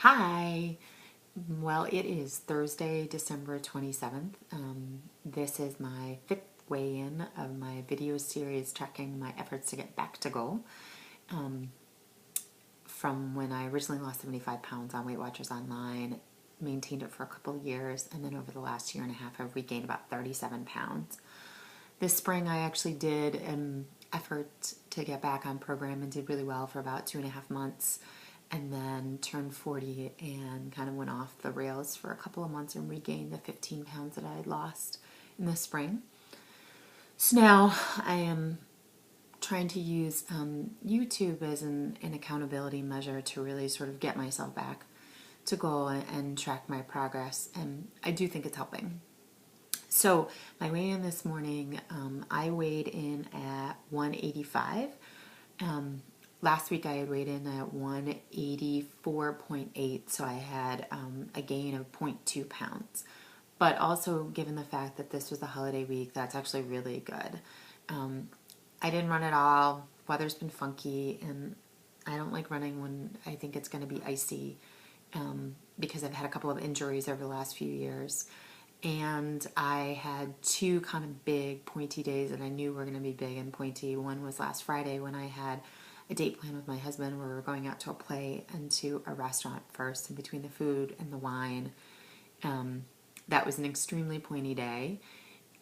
Hi. Well, it is Thursday, December 27th. This is my fifth weigh-in of my video series tracking my efforts to get back to goal. From when I originally lost 75 pounds on Weight Watchers Online, maintained it for a couple of years, and then over the last year and a half, I've regained about 37 pounds. This spring, I actually did an effort to get back on program and did really well for about 2.5 months, and then turned 40 and kind of went off the rails for a couple of months and regained the 15 pounds that I had lost in the spring. So now I am trying to use YouTube as an accountability measure to really sort of get myself back to goal and track my progress, and I do think it's helping. So my weigh-in this morning, I weighed in at 185. Last week I had weighed in at 184.8, so I had a gain of 0.2 pounds. But also, given the fact that this was the holiday week, that's actually really good. I didn't run at all. Weather's been funky, and I don't like running when I think it's going to be icy because I've had a couple of injuries over the last few years. And I had two kind of big pointy days that I knew were going to be big and pointy. One was last Friday when I had a date plan with my husband where we were going out to a play and to a restaurant first, and between the food and the wine, that was an extremely pointy day.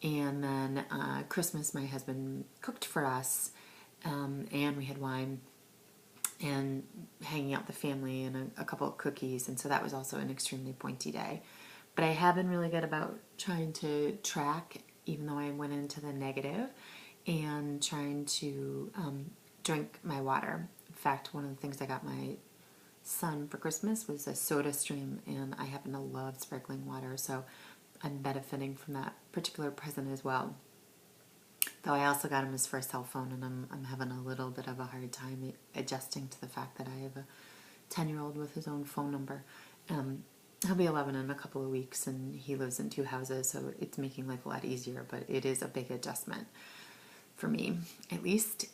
And then Christmas, my husband cooked for us, and we had wine and hanging out with the family and a couple of cookies, and so that was also an extremely pointy day. But I have been really good about trying to track, even though I went into the negative, and trying to drink my water. In fact, one of the things I got my son for Christmas was a soda stream, and I happen to love sparkling water, so I'm benefiting from that particular present as well. Though I also got him his first cell phone, and I'm having a little bit of a hard time adjusting to the fact that I have a 10-year-old with his own phone number. He'll be 11 in a couple of weeks, and he lives in two houses, so it's making life a lot easier, but it is a big adjustment for me, at least.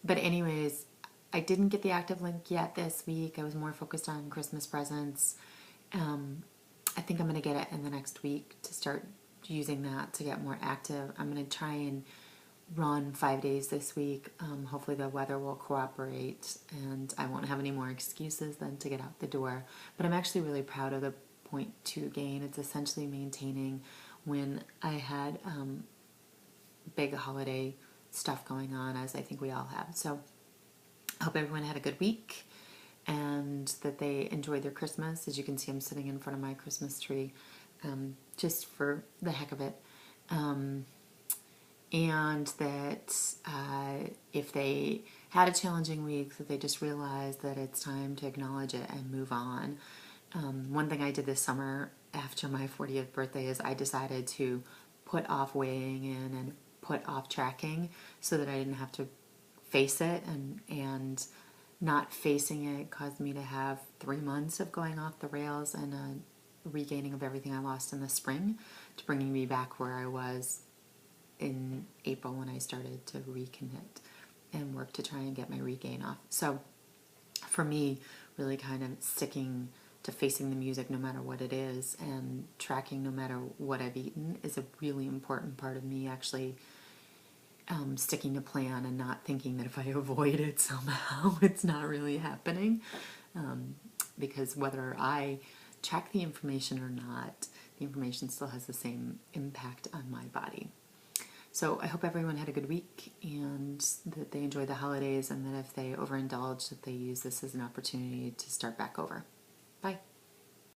But anyways, I didn't get the active link yet this week. I was more focused on Christmas presents. I think I'm going to get it in the next week to start using that to get more active. I'm going to try and run 5 days this week. Hopefully the weather will cooperate and I won't have any more excuses than to get out the door. But I'm actually really proud of the 0.2 gain. It's essentially maintaining when I had big holiday stuff going on, as I think we all have. So I hope everyone had a good week and that they enjoyed their Christmas. As you can see, I'm sitting in front of my Christmas tree just for the heck of it. And that if they had a challenging week, that they just realized that it's time to acknowledge it and move on. One thing I did this summer after my 40th birthday is I decided to put off weighing in and put off tracking so that I didn't have to face it, and not facing it caused me to have 3 months of going off the rails and a regaining of everything I lost in the spring to bringing me back where I was in April when I started to recommit and work to try and get my regain off. So for me, really kind of sticking to facing the music no matter what it is and tracking no matter what I've eaten is a really important part of me actually sticking to plan and not thinking that if I avoid it somehow it's not really happening, because whether I track the information or not, the information still has the same impact on my body. So I hope everyone had a good week and that they enjoy the holidays, and that if they overindulge, that they use this as an opportunity to start back over. Bye.